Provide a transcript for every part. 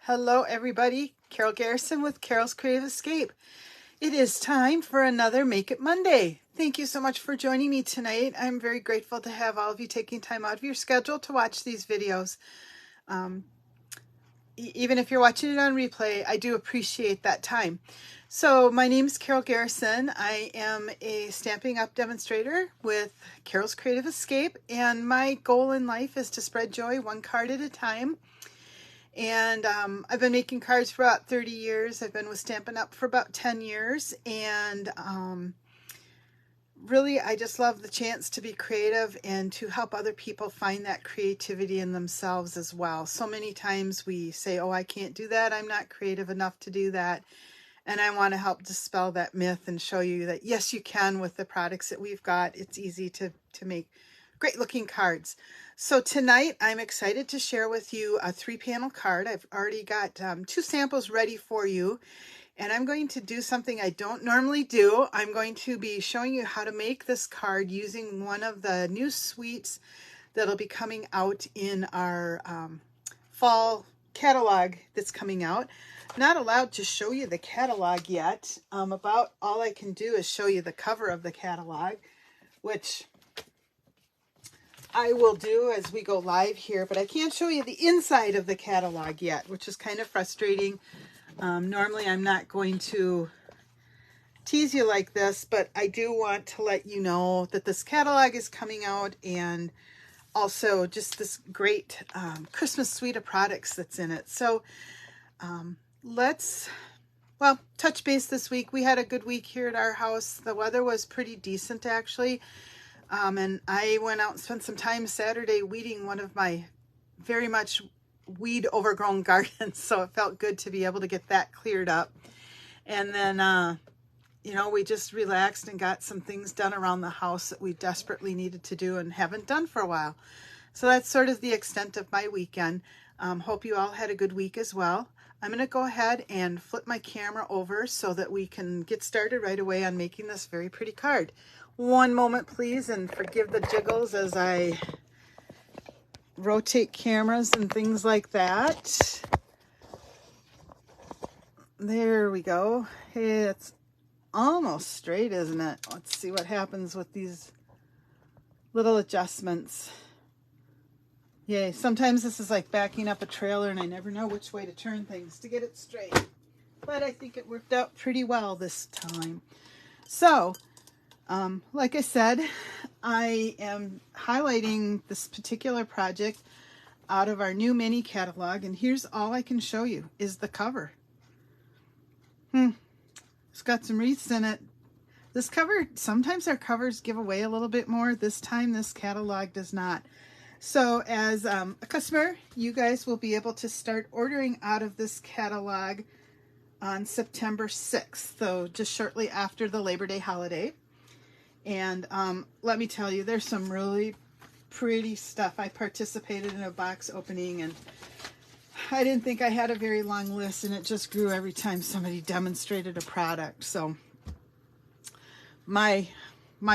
Hello everybody, Carol Garrison with Carol's Creative Escape. It is time for another Make It Monday. Thank you so much for joining me tonight. I'm very grateful to have all of you taking time out of your schedule to watch these videos. Even if you're watching it on replay, I do appreciate that time. So my name is Carol Garrison. I am a Stampin' Up demonstrator with Carol's Creative Escape, and my goal in life is to spread joy one card at a time. And I've been making cards for about 30 years. I've been with Stampin' Up for about 10 years. And really, I just love the chance to be creative and to help other people find that creativity in themselves as well. So many times we say, oh, I can't do that. I'm not creative enough to do that. And I want to help dispel that myth and show you that, yes, you can with the products that we've got. It's easy to make great looking cards. So tonight I'm excited to share with you a 3-panel card. I've already got 2 samples ready for you, and I'm going to do something I don't normally do. I'm going to be showing you how to make this card using one of the new suites that'll be coming out in our fall catalog that's coming out. Not allowed to show you the catalog yet. About all I can do is show you the cover of the catalog, which I will do as we go live here, but I can't show you the inside of the catalog yet, which is kind of frustrating. Normally I'm not going to tease you like this, but I do want to let you know that this catalog is coming out, and also just this great Christmas suite of products that's in it. So let's touch base this week. We had a good week here at our house. The weather was pretty decent actually. And I went out and spent some time Saturday weeding one of my very much weed overgrown gardens. So it felt good to be able to get that cleared up. And then, we just relaxed and got some things done around the house that we desperately needed to do and haven't done for a while. So that's sort of the extent of my weekend. Hope you all had a good week as well. I'm going to go ahead and flip my camera over so that we can get started right away on making this very pretty card. One moment, please, and forgive the jiggles as I rotate cameras and things like that. There we go. It's almost straight, isn't it? Let's see what happens with these little adjustments. Yay, sometimes this is like backing up a trailer and I never know which way to turn things to get it straight. But I think it worked out pretty well this time. So, like I said, I am highlighting this particular project out of our new mini catalog, and here's all I can show you is the cover. It's got some wreaths in it. This cover, sometimes our covers give away a little bit more. This time this catalog does not. So as a customer, you guys will be able to start ordering out of this catalog on September 6th, so just shortly after the Labor Day holiday. And let me tell you, there's some really pretty stuff. I participated in a box opening, and I didn't think I had a very long list, and it just grew every time somebody demonstrated a product. So my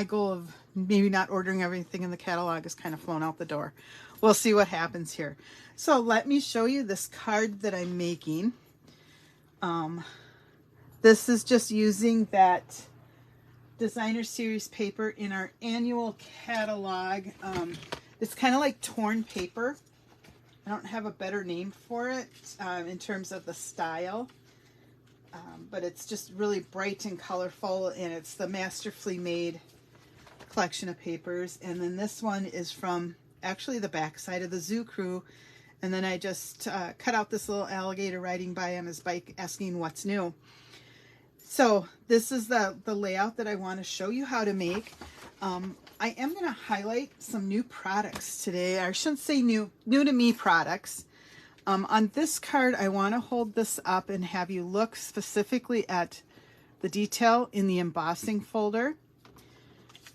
goal of maybe not ordering everything in the catalog is kind of flown out the door. We'll see what happens here. So let me show you this card that I'm making. This is just using that designer series paper in our annual catalog. It's kind of like torn paper. I don't have a better name for it in terms of the style, but it's just really bright and colorful, and it's the Masterfully Made collection of papers. And then this one is from actually the back side of the Zoo Crew, and then I just cut out this little alligator riding by on his bike asking what's new. So this is the layout that I want to show you how to make. I am going to highlight some new products today. I shouldn't say new to me products. On this card, I want to hold this up and have you look specifically at the detail in the embossing folder,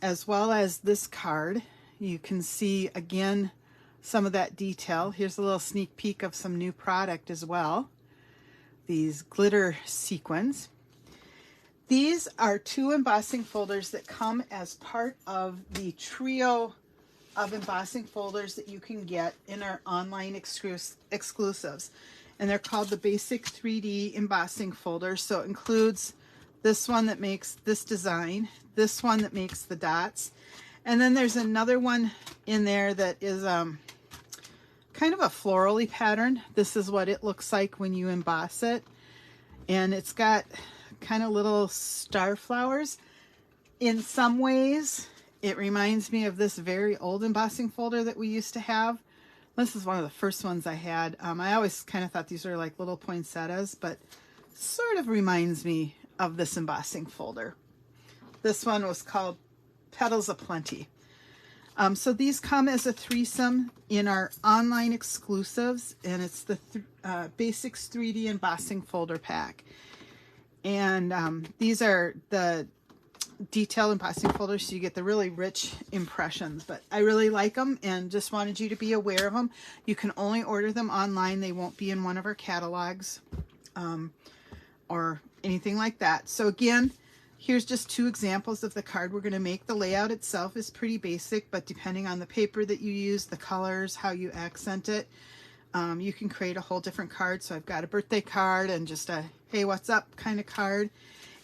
as well as this card. You can see again some of that detail. Here's a little sneak peek of some new product as well. These glitter sequins. These are 2 embossing folders that come as part of the trio of embossing folders that you can get in our online exclusives. and they're called the Basic 3D Embossing Folder. So it includes this one that makes this design, this one that makes the dots, and then there's another one in there that is kind of a florally pattern. This is what it looks like when you emboss it, and it's got kind of little star flowers. In some ways, it reminds me of this very old embossing folder that we used to have. This is one of the first ones I had. I always kind of thought these were like little poinsettias, but sort of reminds me of this embossing folder. This one was called Petals Aplenty. So these come as a threesome in our online exclusives, and it's the Basics 3D Embossing Folder Pack. And these are the detailed embossing folders, so you get the really rich impressions, but I really like them and just wanted you to be aware of them. You can only order them online. They won't be in one of our catalogs or anything like that. So again, here's just two examples of the card we're going to make. The layout itself is pretty basic, but depending on the paper that you use, the colors, how you accent it, you can create a whole different card. So I've got a birthday card and just a hey, what's up kind of card.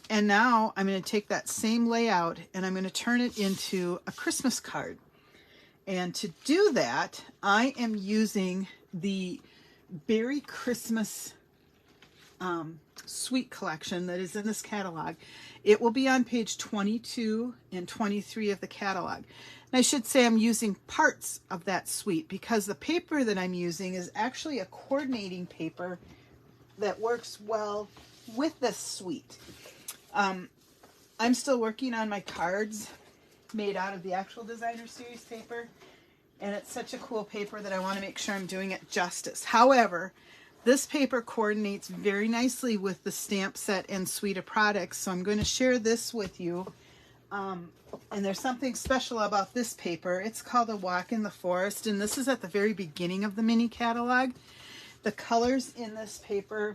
And now I'm going to take that same layout and I'm going to turn it into a Christmas card. And to do that, I am using the Beary Christmas Suite collection that is in this catalog. It will be on page 22 and 23 of the catalog. And I should say I'm using parts of that suite because the paper that I'm using is actually a coordinating paper that works well with this suite. I'm still working on my cards made out of the actual designer series paper, and it's such a cool paper that I want to make sure I'm doing it justice. However, this paper coordinates very nicely with the stamp set and suite of products, so I'm going to share this with you. And there's something special about this paper. It's called A Walk in the Forest, and this is at the very beginning of the mini catalog. The colors in this paper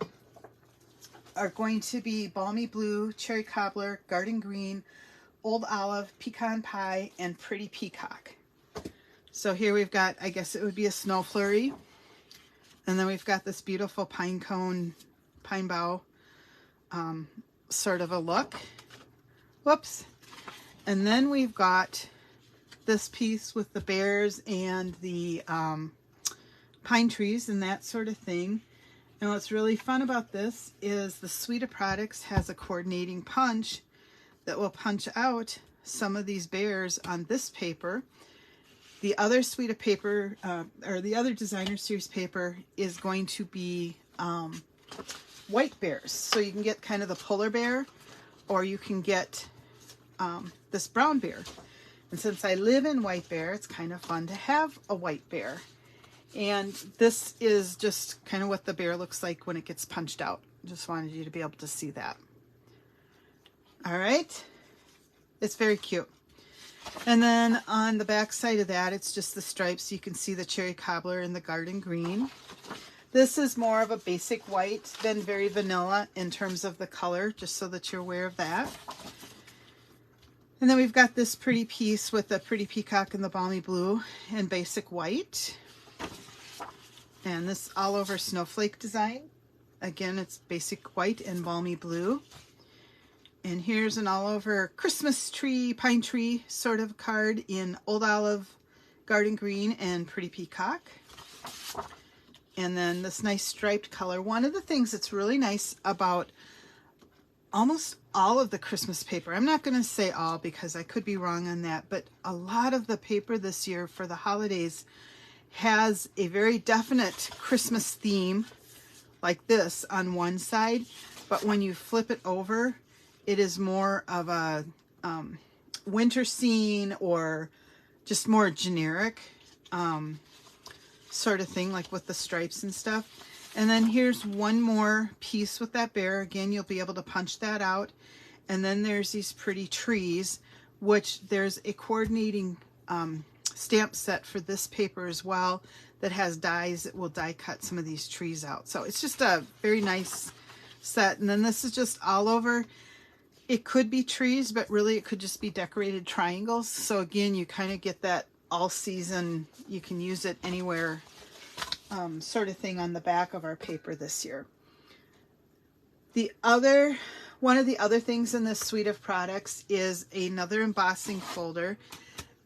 are going to be Balmy Blue, Cherry Cobbler, Garden Green, Old Olive, Pecan Pie, and Pretty Peacock. So here we've got, I guess it would be a snow flurry. And then we've got this beautiful pine cone, pine bough sort of a look. Whoops. And then we've got this piece with the bears and the pine trees and that sort of thing. And what's really fun about this is the suite of products has a coordinating punch that will punch out some of these bears on this paper. The other suite of paper, or the other designer series paper, is going to be white bears. So you can get kind of the polar bear, or you can get this brown bear. And since I live in white bear, it's kind of fun to have a white bear. And this is just kind of what the bear looks like when it gets punched out. Just wanted you to be able to see that. All right. It's very cute. And then on the back side of that, it's just the stripes. You can see the cherry cobbler and the garden green. This is more of a basic white than very vanilla in terms of the color, just so that you're aware of that. And then we've got this pretty piece with the pretty peacock and the balmy blue and basic white. And this all over snowflake design. Again, it's basic white and balmy blue. And here's an all over Christmas tree, pine tree sort of card in Old Olive, Garden Green, and Pretty Peacock. And then this nice striped color. One of the things that's really nice about almost all of the Christmas paper, I'm not going to say all because I could be wrong on that, but a lot of the paper this year for the holidays has a very definite Christmas theme like this on one side, but when you flip it over, it is more of a winter scene or just more generic sort of thing, like with the stripes and stuff. And then here's one more piece with that bear. Again, you'll be able to punch that out. And then there's these pretty trees, which there's a coordinating stamp set for this paper as well that has dies that will die cut some of these trees out. So it's just a very nice set. And then this is just all over. It could be trees, but really it could just be decorated triangles. So again, you kind of get that all season. You can use it anywhere sort of thing on the back of our paper this year. One of the other things in this suite of products is another embossing folder.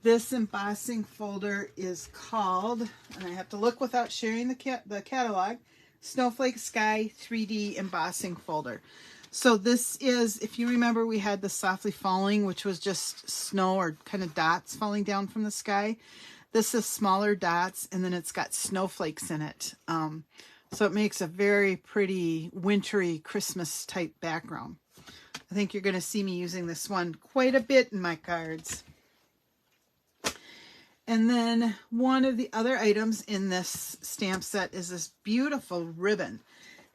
This embossing folder is called, and I have to look without sharing the catalog, Snowflake Sky 3D Embossing Folder. So this is, if you remember, we had the Softly Falling, which was just snow or kind of dots falling down from the sky. This is smaller dots, and then it's got snowflakes in it. So it makes a very pretty wintry Christmas type background. I think you're going to see me using this one quite a bit in my cards. And then one of the other items in this stamp set is this beautiful ribbon.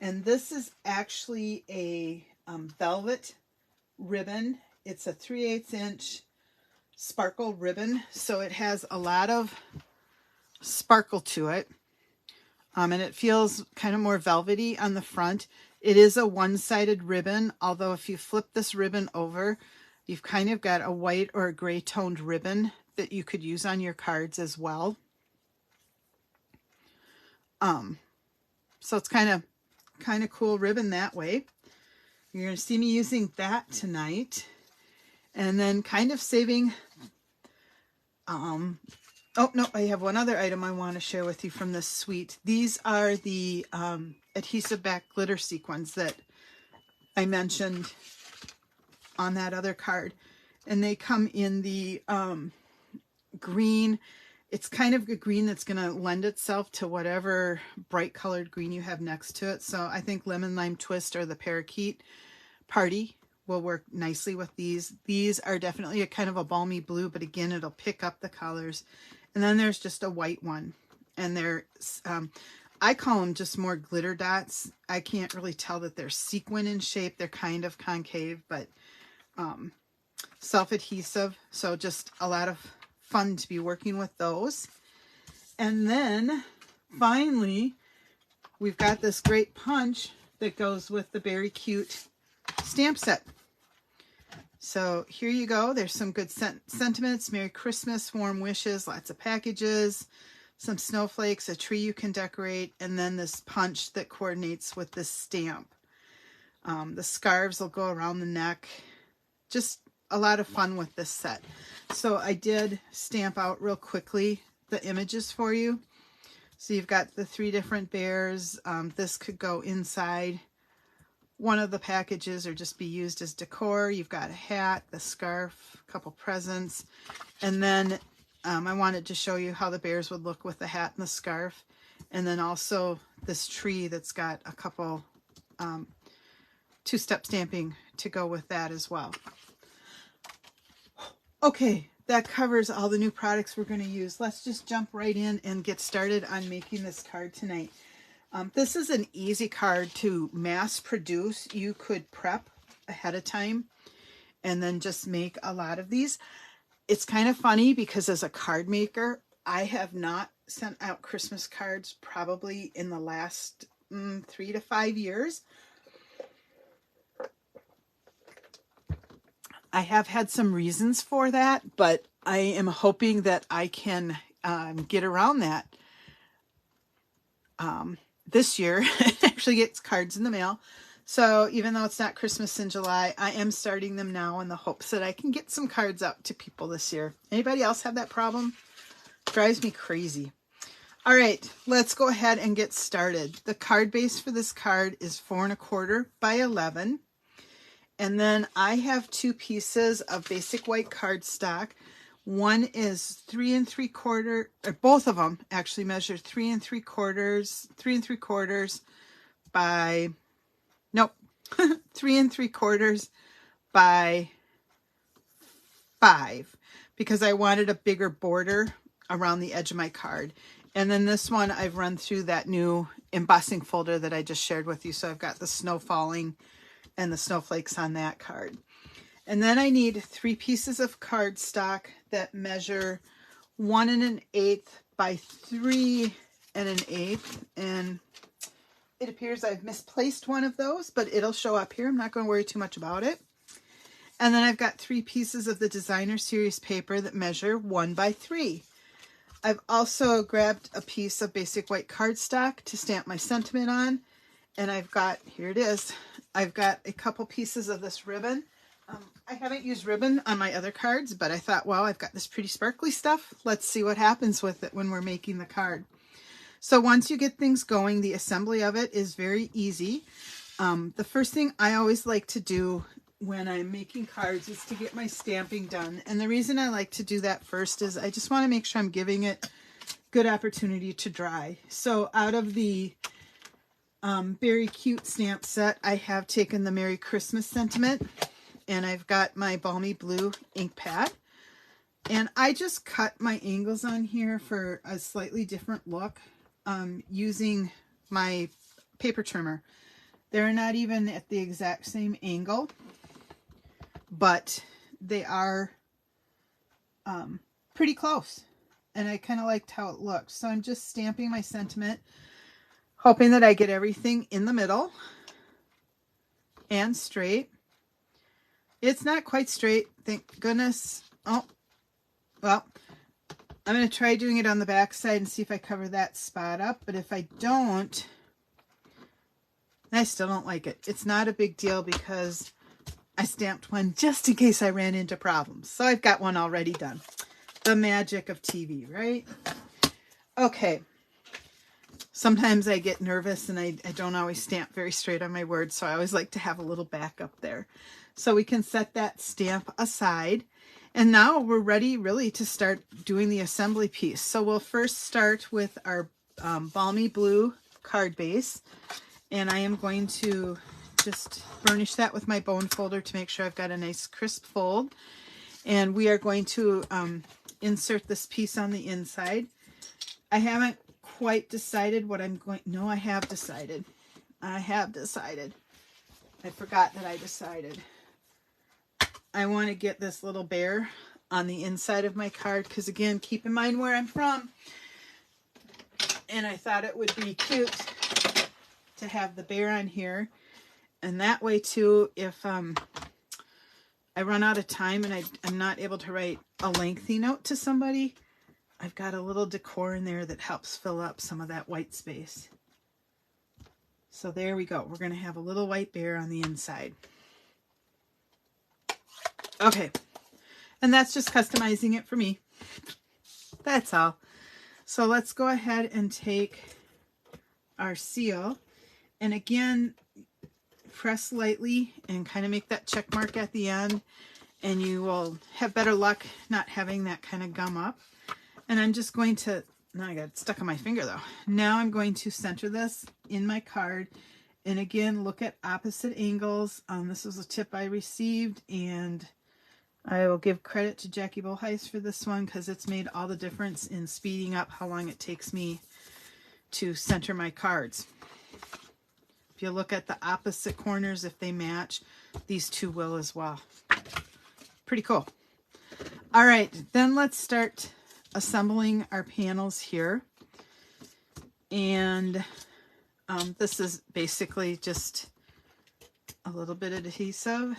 And this is actually a velvet ribbon. It's a 3/8 inch sparkle ribbon. So it has a lot of sparkle to it. And it feels kind of more velvety on the front. It is a one-sided ribbon, although if you flip this ribbon over, you've kind of got a white or a gray toned ribbon that you could use on your cards as well. So it's kind of cool ribbon that way. You're going to see me using that tonight. And then kind of saving, oh no, I have one other item I want to share with you from this suite. These are the adhesive back glitter sequins that I mentioned on that other card. And they come in the green. It's kind of a green that's going to lend itself to whatever bright colored green you have next to it. So I think Lemon Lime Twist or the Parakeet Party will work nicely with these. These are definitely a kind of a balmy blue, but again, it'll pick up the colors. And then there's just a white one. And they're, I call them just more glitter dots. I can't really tell that they're sequin in shape. They're kind of concave, but self-adhesive. So just a lot of fun to be working with those. And then finally, we've got this great punch that goes with the Beary Cute stamp set. So here you go. There's some good sentiments. Merry Christmas, warm wishes, lots of packages, some snowflakes, a tree you can decorate, and then this punch that coordinates with this stamp. The scarves will go around the neck. Just a lot of fun with this set. So I did stamp out real quickly the images for you. So you've got the 3 different bears. This could go inside one of the packages or just be used as decor. You've got a hat, the scarf, a couple presents, and then I wanted to show you how the bears would look with the hat and the scarf, and then also this tree that's got a couple 2-step stamping to go with that as well. Okay, that covers all the new products we're going to use. Let's just jump right in and get started on making this card tonight. This is an easy card to mass produce. You could prep ahead of time and then just make a lot of these. It's kind of funny because as a card maker, I have not sent out Christmas cards probably in the last 3 to 5 years. I have had some reasons for that, but I am hoping that I can get around that this year and actually get cards in the mail. So even though it's not Christmas in July, I am starting them now in the hopes that I can get some cards out to people this year. Anybody else have that problem? Drives me crazy. All right, let's go ahead and get started. The card base for this card is 4 1/4 by 11. And then I have 2 pieces of basic white cardstock. One is 3 3/4, or both of them actually measure 3 3/4 by, nope, 3 3/4 by 5, because I wanted a bigger border around the edge of my card. And then this one I've run through that new embossing folder that I just shared with you. So I've got the snow falling and the snowflakes on that card. And then I need 3 pieces of cardstock that measure 1 1/8 by 3 1/8. And it appears I've misplaced one of those, but it'll show up here. I'm not going to worry too much about it. And then I've got 3 pieces of the Designer Series paper that measure 1 by 3. I've also grabbed a piece of basic white cardstock to stamp my sentiment on. And I've got, here it is, I've got a couple pieces of this ribbon. I haven't used ribbon on my other cards, but I thought, well, I've got this pretty sparkly stuff. Let's see what happens with it when we're making the card. So once you get things going, the assembly of it is very easy. The first thing I always like to do when I'm making cards is to get my stamping done. And the reason I like to do that first is I just want to make sure I'm giving it good opportunity to dry. So out of the Beary Cute stamp set, I have taken the Merry Christmas sentiment, and I've got my Balmy Blue ink pad. And I just cut my angles on here for a slightly different look using my paper trimmer. They're not even at the exact same angle, but they are pretty close. And I kind of liked how it looked. So I'm just stamping my sentiment, hoping that I get everything in the middle and straight. It's not quite straight, thank goodness. Oh, well, I'm going to try doing it on the back side and see if I cover that spot up. But if I don't, I still don't like it. It's not a big deal because I stamped one just in case I ran into problems. So I've got one already done. The magic of TV, right? Okay. Sometimes I get nervous and I don't always stamp very straight on my words, so I always like to have a little backup there. So we can set that stamp aside. And now we're ready really to start doing the assembly piece. So we'll first start with our Balmy Blue card base. And I am going to just burnish that with my bone folder to make sure I've got a nice crisp fold. And we are going to insert this piece on the inside. I haven't quite decided what I'm going... No, I have decided. I forgot that I decided. I want to get this little bear on the inside of my card because, again, keep in mind where I'm from. And I thought it would be cute to have the bear on here. And that way, too, if I run out of time and I'm not able to write a lengthy note to somebody, I've got a little decor in there that helps fill up some of that white space. So there we go. We're going to have a little white bear on the inside. Okay. And that's just customizing it for me. That's all. So let's go ahead and take our seal. And again, press lightly and kind of make that check mark at the end. And you will have better luck not having that kind of gum up. And I'm just going to, now I got it stuck on my finger though. Now I'm going to center this in my card. And again, look at opposite angles. This was a tip I received, and I will give credit to Jackie Boheis for this one because it's made all the difference in speeding up how long it takes me to center my cards. If you look at the opposite corners, if they match, these two will as well. Pretty cool. All right, then let's start assembling our panels here. And this is basically just a little bit of adhesive.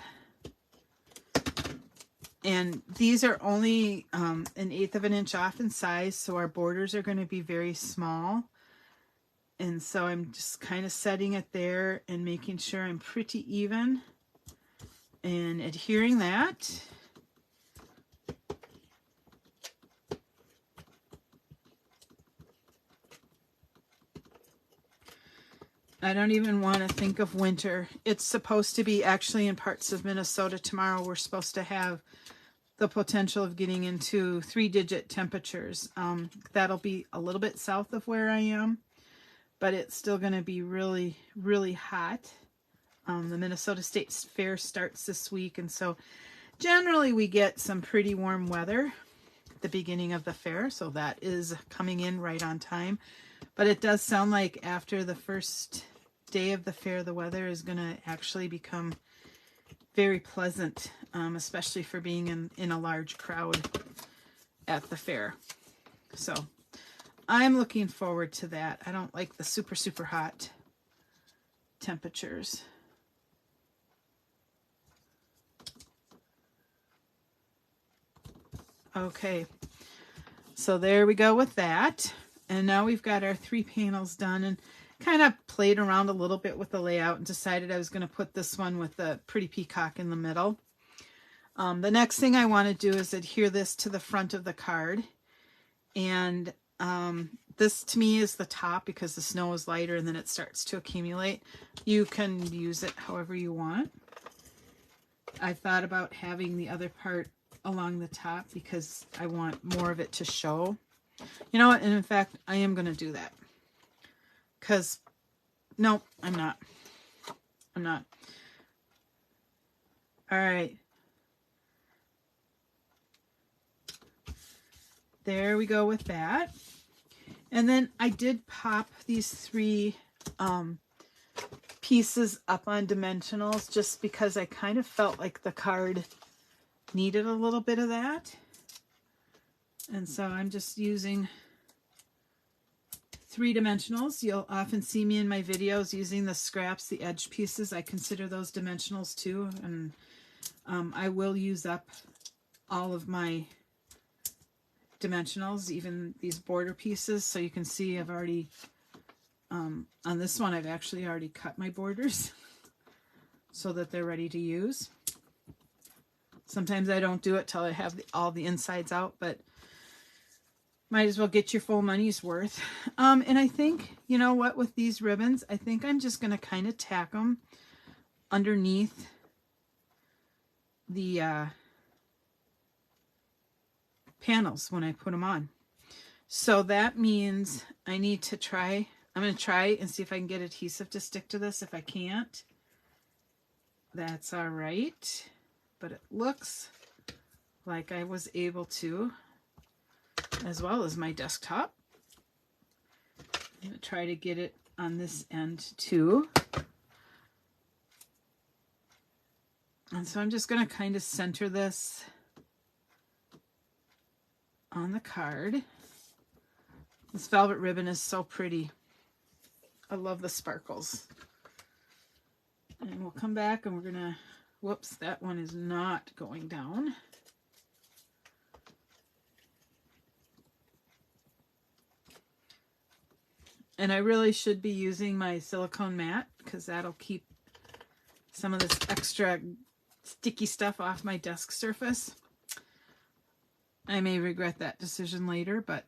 And these are only 1/8 of an inch off in size, so our borders are going to be very small. And so I'm just kind of setting it there and making sure I'm pretty even and adhering that. I don't even want to think of winter. It's supposed to be, actually in parts of Minnesota tomorrow, we're supposed to have the potential of getting into 3-digit temperatures. That'll be a little bit south of where I am, but it's still going to be really, really hot. The Minnesota State Fair starts this week, and so generally we get some pretty warm weather at the beginning of the fair, so that is coming in right on time. But it does sound like after the first day of the fair, the weather is going to actually become very pleasant, especially for being in a large crowd at the fair. So I'm looking forward to that. I don't like the super, super hot temperatures. Okay. So there we go with that. And now we've got our 3 panels done, and kind of played around a little bit with the layout and decided I was going to put this one with the pretty peacock in the middle. The next thing I want to do is adhere this to the front of the card. And this to me is the top because the snow is lighter and then it starts to accumulate. You can use it however you want. I thought about having the other part along the top because I want more of it to show. You know what? And in fact, I am going to do that. Because, no, I'm not. I'm not. All right. There we go with that. And then I did pop these 3 pieces up on dimensionals just because I kind of felt like the card needed a little bit of that. And so I'm just using 3 dimensionals. You'll often see me in my videos using the scraps, the edge pieces. I consider those dimensionals too. And I will use up all of my dimensionals, even these border pieces. So you can see I've already, on this one, I've actually already cut my borders so that they're ready to use. Sometimes I don't do it till I have all the insides out, but might as well get your full money's worth. And I think, you know what, with these ribbons, I think I'm just going to kind of tack them underneath the panels when I put them on. So that means I need to try, I'm going to try and see if I can get adhesive to stick to this. If I can't, that's all right. But it looks like I was able to, as well as my desktop. I'm going to try to get it on this end too. And so I'm just going to kind of center this on the card. This velvet ribbon is so pretty. I love the sparkles. And we'll come back and we're going to, whoops, that one is not going down. And I really should be using my silicone mat because that'll keep some of this extra sticky stuff off my desk surface. I may regret that decision later, but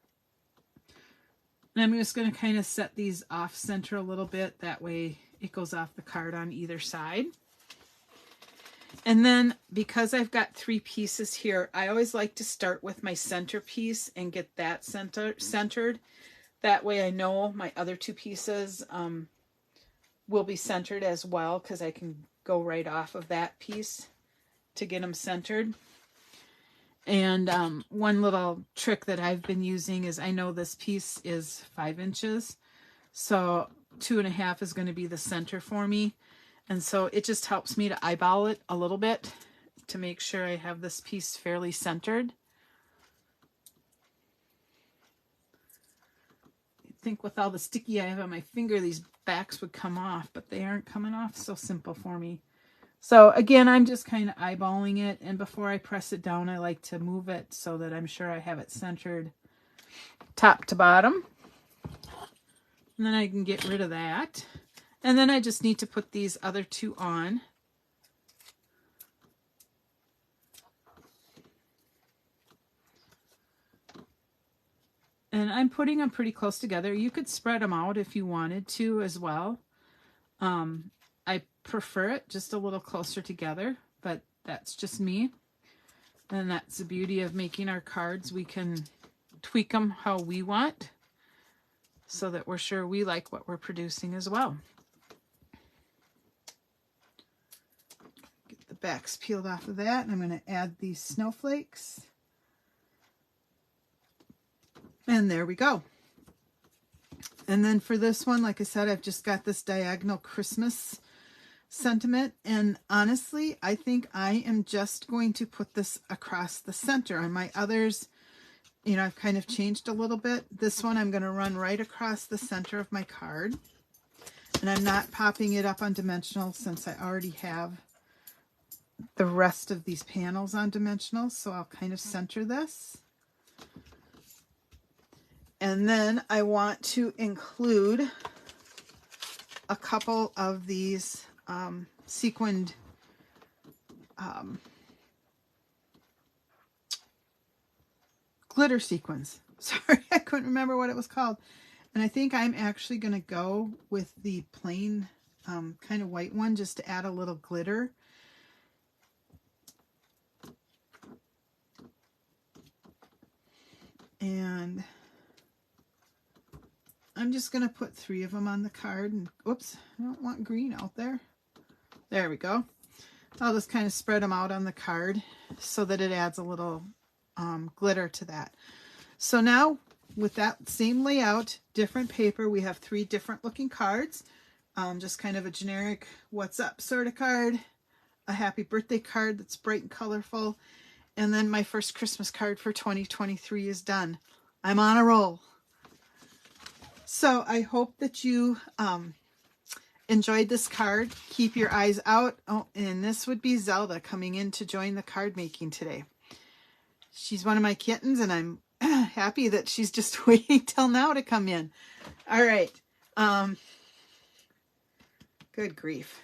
I'm just going to kind of set these off center a little bit. That way it goes off the card on either side. And then because I've got 3 pieces here, I always like to start with my center piece and get that centered. That way I know my other 2 pieces will be centered as well, because I can go right off of that piece to get them centered. And one little trick that I've been using is I know this piece is 5 inches, so 2.5 is going to be the center for me. And so it just helps me to eyeball it a little bit to make sure I have this piece fairly centered. You'd think with all the sticky I have on my finger, these backs would come off, but they aren't coming off so simple for me. So again, I'm just kind of eyeballing it, and before I press it down, I like to move it so that I'm sure I have it centered top to bottom. And then I can get rid of that. And then I just need to put these other 2 on. And I'm putting them pretty close together. You could spread them out if you wanted to as well. I prefer it just a little closer together, but that's just me. And that's the beauty of making our cards. We can tweak them how we want so that we're sure we like what we're producing as well. Get the backs peeled off of that, and I'm going to add these snowflakes. And there we go. And then for this one, like I said, I've just got this diagonal Christmas sentiment, and honestly I think I am just going to put this across the center. On my others, you know, I've kind of changed a little bit. This one I'm going to run right across the center of my card, and I'm not popping it up on dimensional since I already have the rest of these panels on dimensional. So I'll kind of center this, And then I want to include a couple of these sequined glitter sequins. Sorry, I couldn't remember what it was called. And I think I'm actually going to go with the plain kind of white one just to add a little glitter. And I'm just going to put 3 of them on the card. And oops, I don't want green out there. There we go. I'll just kind of spread them out on the card so that it adds a little glitter to that. So now with that same layout, different paper, we have 3 different looking cards. Just kind of a generic what's up sort of card, a happy birthday card that's bright and colorful, and then my first Christmas card for 2023 is done. I'm on a roll. So I hope that you enjoyed this card. Keep your eyes out. Oh, and this would be Zelda coming in to join the card making today. She's one of my kittens, and I'm happy that she's just waiting till now to come in. All right. Good grief.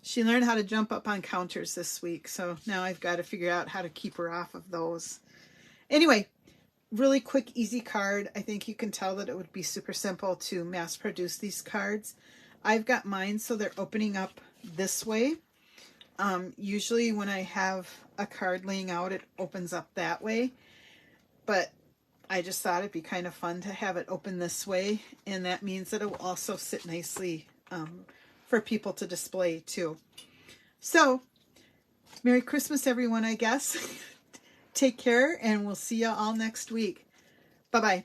She learned how to jump up on counters this week, so now I've got to figure out how to keep her off of those. Anyway, really quick, easy card. I think you can tell that it would be super simple to mass produce these cards. I've got mine so they're opening up this way. Usually when I have a card laying out, it opens up that way. But I just thought it'd be kind of fun to have it open this way. And that means that it will also sit nicely for people to display too. So, Merry Christmas, everyone, I guess. Take care, and we'll see you all next week. Bye-bye.